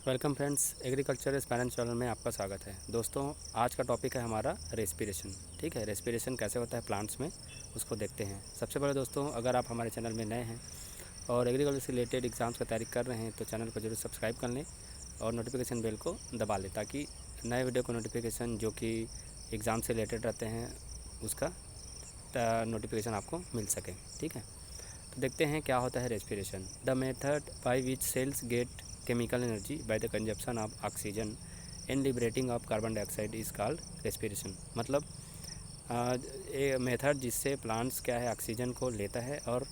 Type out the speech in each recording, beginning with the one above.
Welcome friends, agriculture experiment channel में आपका स्वागत है। दोस्तों, आज का टॉपिक है हमारा रेस्पिरेशन। ठीक है, रेस्पिरेशन कैसे होता है प्लांट्स में, उसको देखते हैं। सबसे पहले दोस्तों, अगर आप हमारे चैनल में नए हैं और एग्रीकल्चर से रिलेटेड एग्ज़ाम्स की तैयारी कर रहे हैं तो चैनल को जरूर सब्सक्राइब कर लें और नोटिफिकेशन बेल को दबा लें, ताकि नए वीडियो को नोटिफिकेशन जो कि एग्ज़ाम से रिलेटेड रहते हैं उसका नोटिफिकेशन आपको मिल सके। ठीक है, तो देखते हैं क्या होता है respiration. The method by which cells get chemical energy by the consumption of oxygen and liberating of carbon dioxide is called respiration। मतलब ये मेथड जिससे प्लांट्स क्या है ऑक्सीजन को लेता है और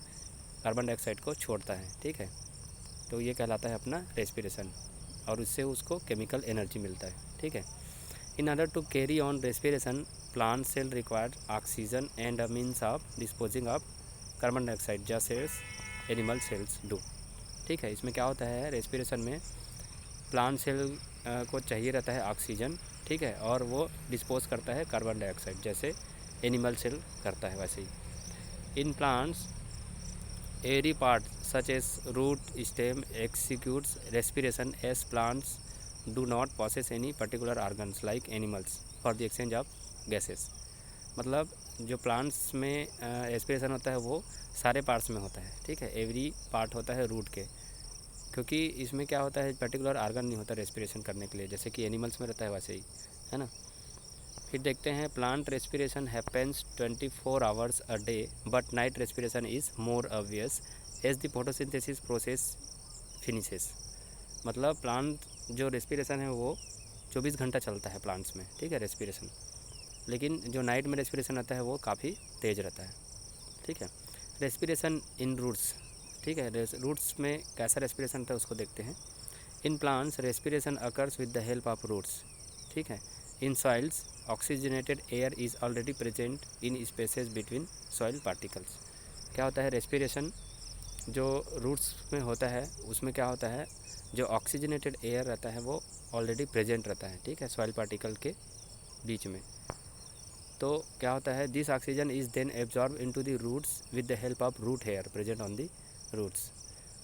कार्बन डाइऑक्साइड को छोड़ता है। ठीक है, तो ये कहलाता है अपना रेस्पिरेशन और उससे उसको केमिकल एनर्जी मिलता है। ठीक है, in order to carry on respiration plant cell required oxygen and a means of disposing of carbon dioxide just as animal cells do. ठीक है, इसमें क्या होता है रेस्पिरेशन में प्लांट सेल को चाहिए रहता है ऑक्सीजन। ठीक है, और वो डिस्पोज करता है कार्बन डाइऑक्साइड जैसे एनिमल सेल करता है वैसे ही। In plants every part such as root stem executes respiration as plants do not possess any particular organs like animals for the exchange of gases. मतलब जो प्लांट्स में रेस्पिरेशन होता है वो सारे पार्ट्स में होता है। ठीक है, एवरी पार्ट होता है रूट के, क्योंकि इसमें क्या होता है पर्टिकुलर आर्गन नहीं होता रेस्पिरेशन करने के लिए, जैसे कि एनिमल्स में रहता है वैसे ही, है ना। फिर देखते हैं plant respiration happens 24 hours a day but night respiration is more obvious as the photosynthesis process finishes. मतलब प्लांट जो रेस्पिरेशन है वो 24 घंटा चलता है प्लांट्स में। ठीक है, रेस्पिरेशन, लेकिन जो नाइट में रेस्पिरेशन आता है वो काफ़ी तेज़ रहता है। ठीक है, रेस्पिरेशन इन रूट्स। ठीक है, रूट्स में कैसा रेस्पिरेशन होता है उसको देखते हैं। In plants respiration occurs with the help of roots. ठीक है, in soils oxygenated air is already present in spaces between soil particles. क्या होता है रेस्पिरेशन जो रूट्स में होता है उसमें क्या होता है, जो ऑक्सीजनेटेड एयर रहता है वो ऑलरेडी प्रेजेंट रहता है। ठीक है, सॉइल पार्टिकल के बीच में। तो क्या होता है, this oxygen is then absorb into the roots with the help of root hair present on the roots.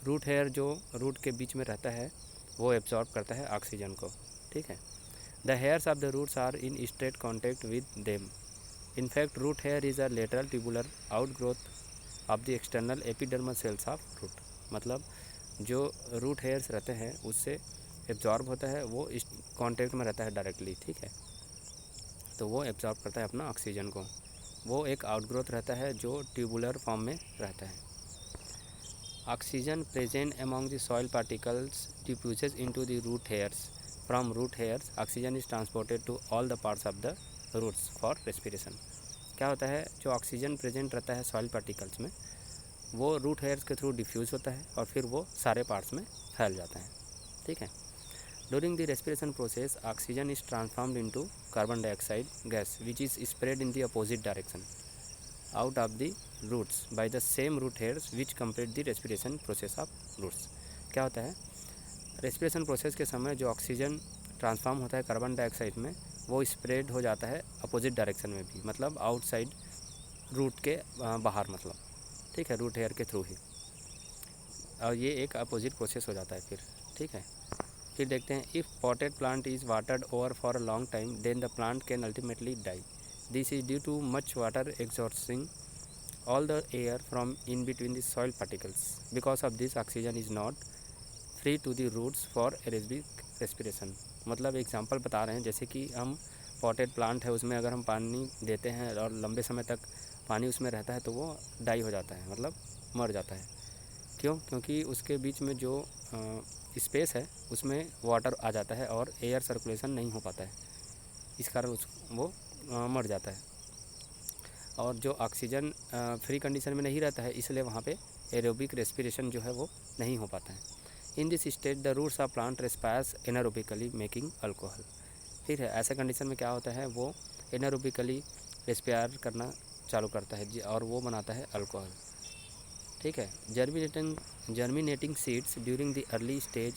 Root hair जो रूट के बीच में रहता है वो एब्जॉर्ब करता है ऑक्सीजन को। ठीक है, the hairs of the roots are in straight contact with them. In fact root hair is a lateral tubular outgrowth of the external epidermal cells of root. मतलब जो रूट हेयर्स रहते हैं उससे एब्जॉर्ब होता है, वो इस कॉन्टैक्ट में रहता है डायरेक्टली। ठीक है, तो वो एब्जॉर्ब करता है अपना ऑक्सीजन को। वो एक आउटग्रोथ रहता है जो ट्यूबुलर फॉर्म में रहता है। Oxygen present among the soil particles diffuses into the root hairs. From root hairs oxygen is transported to all the parts of the roots for respiration. क्या होता है, जो ऑक्सीजन प्रेजेंट रहता है सॉइल पार्टिकल्स में वो रूट हेयर्स के through diffuse होता है और फिर वो सारे पार्ट्स में फैल जाता है। ठीक है, during the respiration process oxygen is transformed into carbon dioxide gas which is spread in the opposite direction out of the roots by the same root hairs which complete the respiration process of roots। क्या होता है, respiration process के समय जो oxygen transform होता है carbon dioxide में वो स्प्रेड हो जाता है अपोजिट डायरेक्शन में भी, मतलब आउटसाइड रूट के बाहर, मतलब। ठीक है, रूट हेयर के थ्रू ही, और ये एक अपोजिट प्रोसेस हो जाता है फिर। ठीक है, फिर देखते हैं if potted plant is watered over for a long time then the plant can ultimately die. This is due to much water exhausting all the air from in between the soil particles. Because of this oxygen is not free to the roots for aerobic respiration. मतलब example बता रहे हैं, जैसे कि हम potted plant है उसमें अगर हम पानी देते हैं और लंबे समय तक पानी उसमें रहता है तो वो डाई हो जाता है, मतलब मर जाता है। क्यों? क्योंकि उसके बीच में जो स्पेस है उसमें वाटर आ जाता है और एयर सर्कुलेशन नहीं हो पाता है, इस कारण वो मर जाता है। और जो ऑक्सीजन फ्री कंडीशन में नहीं रहता है इसलिए वहाँ पे एरोबिक रेस्पिरेशन जो है वो नहीं हो पाता है। In this state the roots of plant respires anaerobically making alcohol. फिर है ऐसे कंडीशन में क्या होता है, वो एनारोबिकली रेस्पायर करना चालू करता है और वो बनाता है अल्कोहल। ठीक है, germinating seeds during the early stage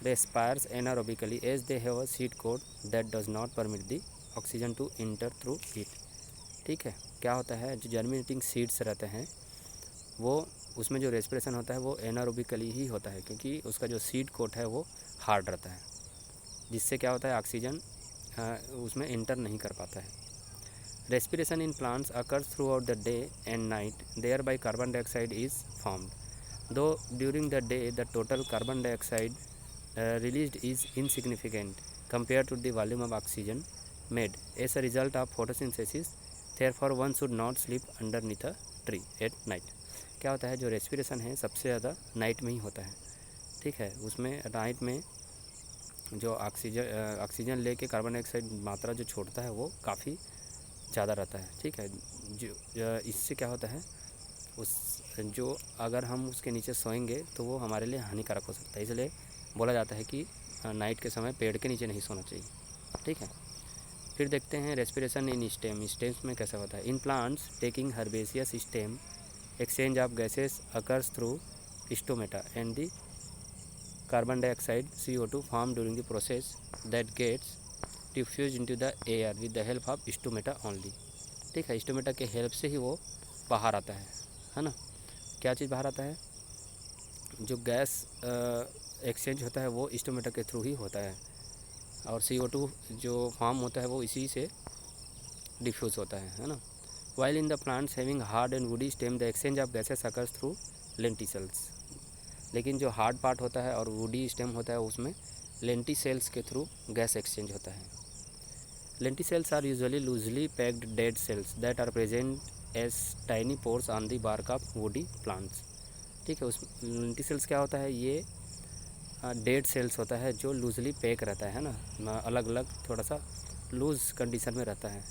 respires anaerobically as they have a seed coat that does not permit the oxygen to enter through it। ठीक है, क्या होता है, जो जर्मिनेटिंग सीड्स रहते हैं वो उसमें जो रेस्पिरेशन होता है वो एनारोबिकली ही होता है, क्योंकि उसका जो सीड कोट है वो हार्ड रहता है, जिससे क्या होता है ऑक्सीजन उसमें इंटर नहीं कर पाता है। Respiration in plants occurs throughout the day and night, thereby carbon dioxide is formed, though during the day the total carbon dioxide released is insignificant compared to the volume of oxygen made as a result of photosynthesis, therefore one should not sleep underneath a tree at night। क्या होता है, जो respiration है सबसे ज़्यादा night में ही होता है, ठीक है। उसमें नाइट में जो ऑक्सीजन लेके कार्बन डाइऑक्साइड मात्रा जो छोड़ता है वो काफ़ी ज़्यादा रहता है, ठीक है। जो इससे क्या होता है, उस जो अगर हम उसके नीचे सोएंगे तो वो हमारे लिए हानिकारक हो सकता है, इसलिए बोला जाता है कि नाइट के समय पेड़ के नीचे नहीं सोना चाहिए, ठीक है। फिर देखते हैं रेस्पिरेशन इन स्टेम। स्टेम्स में कैसा होता है, in plants taking herbaceous stem exchange of gases occurs through stomata and the carbon dioxide CO2 form during the process that gets diffuse into the air with the help of stomata only, ठीक है। Stomata के help से ही वो बाहर आता है ना। क्या चीज़ बाहर आता है, जो गैस एक्सचेंज होता है वो स्टोमेटा के थ्रू ही होता है, और CO2 जो फॉर्म होता है वो इसी से डिफ्यूज़ होता है ना। While in the plants having hard and woody stem the exchange of gases occurs through lenticels, लेकिन जो हार्ड पार्ट होता है और वुडी स्टेम होता है उसमें लेंटिसेल्स के थ्रू गैस एक्सचेंज होता है। Lenticels are usually loosely packed dead cells that are present as tiny pores on the bark of woody plants, ठीक है। उस लेंटिसेल्स क्या होता है, ये डेड सेल्स होता है जो लूजली पैक रहता है ना, अलग अलग थोड़ा सा लूज़ कंडीशन में रहता है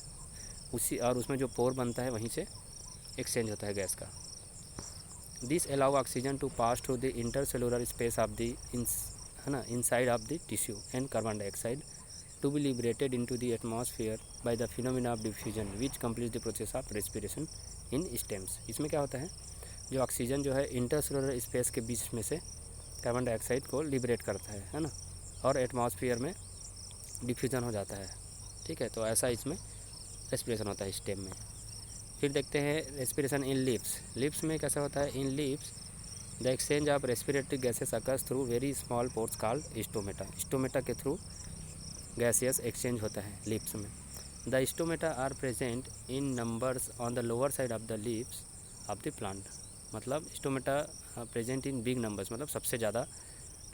उसी, और उसमें जो पोर बनता है वहीं से एक्सचेंज होता है गैस का। This allow oxygen to pass through the intercellular space of the inside of the tissue and carbon dioxide to be liberated into the atmosphere by the phenomena of diffusion which complete the process of respiration in stems. इसमें क्या होता है, जो oxygen जो है intercellular space के बीच में से कार्बन डाइऑक्साइड को लिबरेट करता है ना, और एटमॉस्फेयर में डिफ्यूजन हो जाता है, ठीक है। तो ऐसा इसमें रेस्पिरेशन होता है स्टेम में। फिर देखते हैं रेस्पिरेशन इन लीव्स। लीव्स में कैसा होता है, in leaves the exchange of respiratory gases occurs through very small pores called stomata. Stomata के थ्रू गैसियस एक्सचेंज होता है लीव्स में। The stomata are present in numbers on the lower side of the leaves of the plant, मतलब stomata present in big numbers, मतलब सबसे ज़्यादा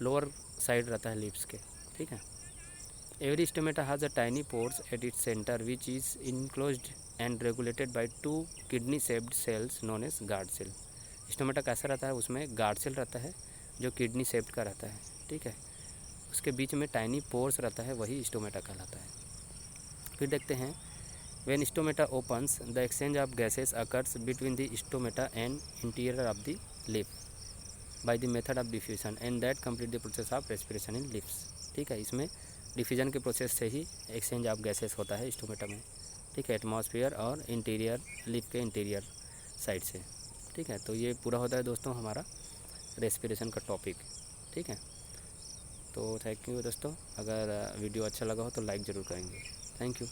lower side रहता है लीव्स के, ठीक है। Every stomata has a tiny pores at its centre which is enclosed and regulated by 2 kidney shaped cells known as guard cell. Stomata कैसा रहता है, उसमें गार्ड सेल रहता है जो किडनी शेप्ड का रहता है, ठीक है। उसके बीच में टाइनी पोर्स रहता है, वही स्टोमेटा कहलाता है। फिर देखते हैं when stomata opens the exchange of gases occurs between the stomata and interior of the leaf by the method of diffusion and that complete the process of respiration in leaves, ठीक है। इसमें diffusion के process से ही exchange of gases होता है stomata में, ठीक है, एटमॉस्फेयर और इंटीरियर लीफ के इंटीरियर साइड से, ठीक है। तो ये पूरा होता है दोस्तों हमारा रेस्पिरेशन का टॉपिक, ठीक है। तो थैंक यू दोस्तों, अगर वीडियो अच्छा लगा हो तो लाइक ज़रूर करेंगे। Thank you.